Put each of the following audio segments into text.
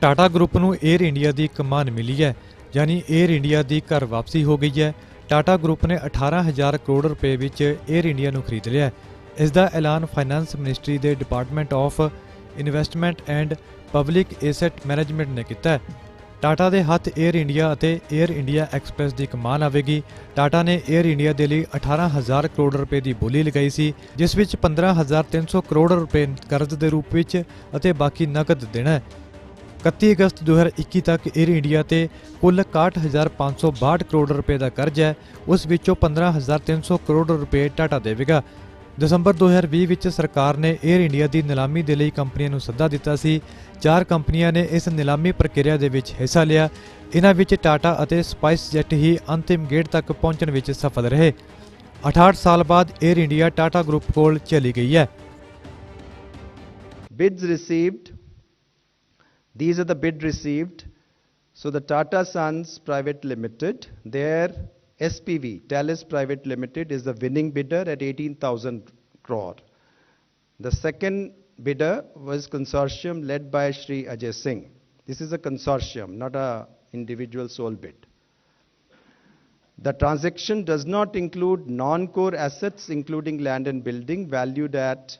Tata group ਨੂੰ air India ਦੀ ਕਮਾਨ ਮਿਲੀ ਹੈ, यानी 에ਅਰ ਇੰਡੀਆ ਦੀ ਘਰ ਵਾਪਸੀ ਹੋ ਗਈ ਹੈ। टाटा ग्रुप ने 18,000 करोड़ रुपए ਵਿੱਚ 에ਅਰ ਇੰਡੀਆ ਨੂੰ ਖਰੀਦ ਲਿਆ। ਇਸ ਦਾ ਐਲਾਨ ਫਾਈਨਾਂਸ ਮਿਨਿਸਟਰੀ ਦੇ department of investment and public asset management ਨੇ ਕੀਤਾ। टाटा ਦੇ ਹੱਥ 에ਅਰ ਇੰਡੀਆ ਅਤੇ 에ਅਰ ਇੰਡੀਆ ਐਕਸਪ੍ਰੈਸ ਦੀ ਕਮਾਨ ਆਵੇਗੀ। टाटा ਨੇ 에ਅਰ ਇੰਡੀਆ ਦੇ ਲਈ 18,000 ਕਰੋੜ ਰੁਪਏ ਦੀ ਬੋਲੀ ਲਗਾਈ ਸੀ, ਜਿਸ ਵਿੱਚ 15,300 ਕਰੋੜ ਰੁਪਏ ਕਰਜ਼ ਦੇ ਰੂਪ ਵਿੱਚ ਅਤੇ ਬਾਕੀ ਨਕਦ ਦੇਣਾ ਹੈ। 31 ਅਗਸਤ 2021 ਤੱਕ 에ਅਰ ਇੰਡੀਆ ਤੇ ਕੁੱਲ 61,562 ਕਰੋੜ ਰੁਪਏ ਦਾ ਕਰਜ਼ ਹੈ। ਉਸ ਵਿੱਚੋਂ 15,300 ਕਰੋੜ ਰੁਪਏ ਟਾਟਾ ਦੇਵੇਗਾ। ਦਸੰਬਰ 2020 ਵਿੱਚ ਸਰਕਾਰ ਨੇ 에ਅਰ ਇੰਡੀਆ ਦੀ ਨਿਲਾਮੀ ਦੇ ਲਈ ਕੰਪਨੀਆਂ ਨੂੰ ਸੱਦਾ ਦਿੱਤਾ ਸੀ। 4 ਕੰਪਨੀਆਂ ਨੇ ਇਸ ਨਿਲਾਮੀ ਪ੍ਰਕਿਰਿਆ ਦੇ ਵਿੱਚ ਹਿੱਸਾ ਲਿਆ। ਇਨ੍ਹਾਂ ਵਿੱਚ ਟਾਟਾ ਅਤੇ ਸਪਾਈਸ ਜੈਟ ਹੀ ਅੰਤਿਮ ਗੇੜ ਤੱਕ ਪਹੁੰਚਣ ਵਿੱਚ ਸਫਲ ਰਹੇ। 68 ਸਾਲ ਬਾਅਦ 에ਅਰ ਇੰਡੀਆ ਟਾਟਾ ਗਰੁੱਪ ਕੋਲ ਚਲੀ ਗਈ ਹੈ। Bids received. These are the bid received. So the Tata Sons Private Limited, their SPV, Talis Private Limited, is the winning bidder at 18,000 crore. The second bidder was consortium led by Shri Ajay Singh. This is a consortium, not a individual sole bid. The transaction does not include non-core assets, including land and building, valued at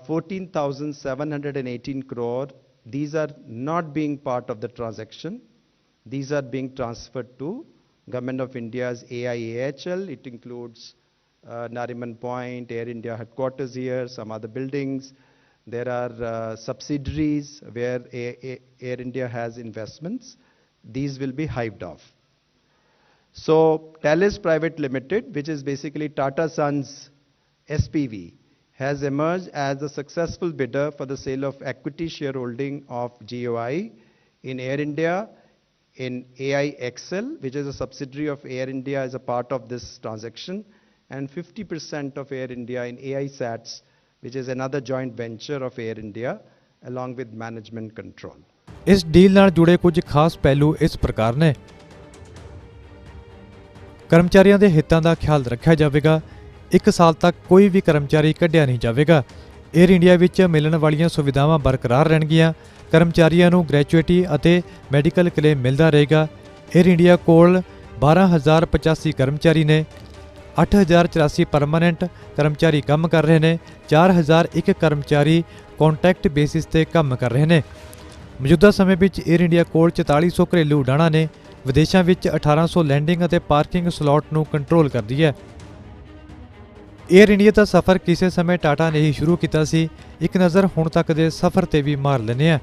14,718 crore. These are not being part of the transaction. These are being transferred to Government of India's AIAHL. It includes Nariman Point, Air India headquarters here, some other buildings. There are subsidiaries where Air India has investments. These will be hived off. So Talis Private Limited, which is basically Tata Sons SPV, has emerged as the successful bidder for the sale of equity shareholding of GOI in Air India, in AIXL, which is a subsidiary of Air India, is a part of this transaction, and 50% of Air India in AISATS, which is another joint venture of Air India, along with management control. ਇਸ deal ਨਾਲ ਜੁੜੇ ਕੁਝ ਖਾਸ ਪਹਿਲੂ ਇਸ ਪ੍ਰਕਾਰ ਨੇ। ਕਰਮਚਾਰੀਆਂ ਦੇ ਹਿੱਤਾਂ ਦਾ ਖਿਆਲ ਰੱਖਿਆ ਜਾਵੇਗਾ। 1 ਸਾਲ ਤੱਕ ਕੋਈ ਵੀ ਕਰਮਚਾਰੀ ਕੱਢਿਆ ਨਹੀਂ ਜਾਵੇਗਾ। 에ਅਰ ਇੰਡੀਆ ਵਿੱਚ ਮਿਲਣ ਵਾਲੀਆਂ ਸੁਵਿਧਾਵਾਂ ਬਰਕਰਾਰ ਰਹਿਣਗੀਆਂ। ਕਰਮਚਾਰੀਆਂ ਨੂੰ ਗ੍ਰੈਚੁਇਟੀ ਅਤੇ ਮੈਡੀਕਲ ਕਲੇਮ ਮਿਲਦਾ ਰਹੇਗਾ। 에ਅਰ ਇੰਡੀਆ ਕੋਲ 12,085 ਕਰਮਚਾਰੀ ਨੇ। 8,084 ਪਰਮਾਨੈਂਟ ਕਰਮਚਾਰੀ ਕੰਮ ਕਰ ਰਹੇ ਨੇ। 4,001 ਕਰਮਚਾਰੀ ਕੰਟਰੈਕਟ ਬੇਸਿਸ ਤੇ ਕੰਮ ਕਰ ਰਹੇ ਨੇ। ਮੌਜੂਦਾ ਸਮੇਂ ਵਿੱਚ 에ਅਰ ਇੰਡੀਆ ਕੋਲ 4400 ਘਰੇਲੂ ਉਡਾਣਾਂ ਨੇ। ਵਿਦੇਸ਼ਾਂ ਵਿੱਚ 1800 ਲੈਂਡਿੰਗ ਅਤੇ ਪਾਰਕਿੰਗ ਸਲੋਟ ਨੂੰ ਕੰਟਰੋਲ ਕਰਦੀ ਹੈ। 에ਅਰ ਇੰਡੀਆ ਦਾ ਸਫ਼ਰ ਕਿਸੇ ਸਮੇਂ ਟਾਟਾ ਨੇ ਹੀ ਸ਼ੁਰੂ ਕੀਤਾ ਸੀ। ਇੱਕ ਨਜ਼ਰ ਹੁਣ ਤੱਕ ਦੇ ਸਫ਼ਰ ਤੇ ਵੀ ਮਾਰ ਲੈਂਦੇ ਹਾਂ।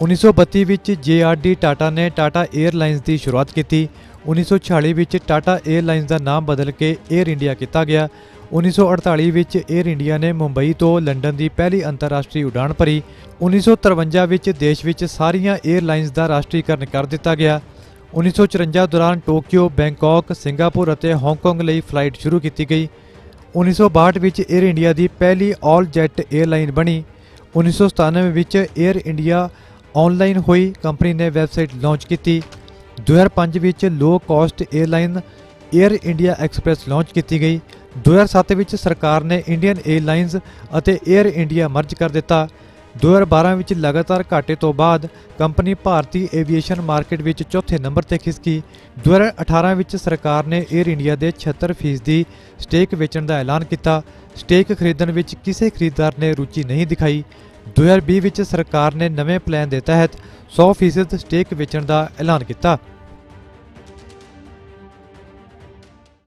1932 ਵਿੱਚ JRD ਟਾਟਾ ਨੇ ਟਾਟਾ 에ਅਰਲਾਈਨਸ ਦੀ ਸ਼ੁਰੂਆਤ ਕੀਤੀ। 1946 ਵਿੱਚ ਟਾਟਾ 에ਅਰਲਾਈਨਸ ਦਾ ਨਾਮ ਬਦਲ ਕੇ 에ਅਰ ਇੰਡੀਆ ਕੀਤਾ ਗਿਆ। 1948 ਵਿੱਚ 에ਅਰ ਇੰਡੀਆ ਨੇ ਮੁੰਬਈ ਤੋਂ ਲੰਡਨ ਦੀ ਪਹਿਲੀ ਅੰਤਰਰਾਸ਼ਟਰੀ ਉਡਾਣ ਭਰੀ। 1953 ਵਿੱਚ ਦੇਸ਼ ਵਿੱਚ ਸਾਰੀਆਂ 에ਅਰਲਾਈਨਸ ਦਾ ਰਾਸ਼ਟਰੀਕਰਨ ਕਰ ਦਿੱਤਾ ਗਿਆ। 1954 ਦੌਰਾਨ ਟੋਕੀਓ, ਬੈਂਕਾਕ, ਸਿੰਗਾਪੁਰ ਅਤੇ ਹਾਂਗਕਾਂਗ ਲਈ ਫਲਾਈਟ ਸ਼ੁਰੂ ਕੀਤੀ ਗਈ। 1962 ਵਿੱਚ 에ਅਰ ਇੰਡੀਆ ਦੀ ਪਹਿਲੀ ਆਲ ਜੈਟ 에ਅਰਲਾਈਨ ਬਣੀ। 1997 ਵਿੱਚ 에ਅਰ ਇੰਡੀਆ ਆਨਲਾਈਨ ਹੋਈ। ਕੰਪਨੀ ਨੇ ਵੈਬਸਾਈਟ ਲਾਂਚ ਕੀਤੀ। 2005 ਵਿੱਚ low cost airline air India express launch ਕੀਤੀ ਗਈ। 2007 ਵਿੱਚ ਸਰਕਾਰ ਨੇ ਇੰਡੀਅਨ 에ਅਰਲਾਈਨਸ ਅਤੇ 에ਅਰ ਇੰਡੀਆ ਮਰਜ ਕਰ ਦਿੱਤਾ। 2012 ਵਿੱਚ ਲਗਾਤਾਰ ਘਾਟੇ ਤੋਂ ਬਾਅਦ ਕੰਪਨੀ ਭਾਰਤੀ ਏਵੀਏਸ਼ਨ ਮਾਰਕੀਟ ਵਿੱਚ ਚੌਥੇ ਨੰਬਰ ਤੇ ਖਿਸਕੀ। 2018 ਵਿੱਚ ਸਰਕਾਰ ਨੇ 에ਅਰ ਇੰਡੀਆ ਦੇ 76% ਸਟੇਕ ਵੇਚਣ ਦਾ ਐਲਾਨ ਕੀਤਾ। ਸਟੇਕ ਖਰੀਦਣ ਵਿੱਚ ਕਿਸੇ ਖਰੀਦਦਾਰ ਨੇ ਰੁਚੀ ਨਹੀਂ ਦਿਖਾਈ। 2020 ਵਿੱਚ ਸਰਕਾਰ ਨੇ ਨਵੇਂ ਪਲਾਨ ਦੇ ਤਹਿਤ 100% ਸਟੇਕ ਵੇਚਣ ਦਾ ਐਲਾਨ ਕੀਤਾ।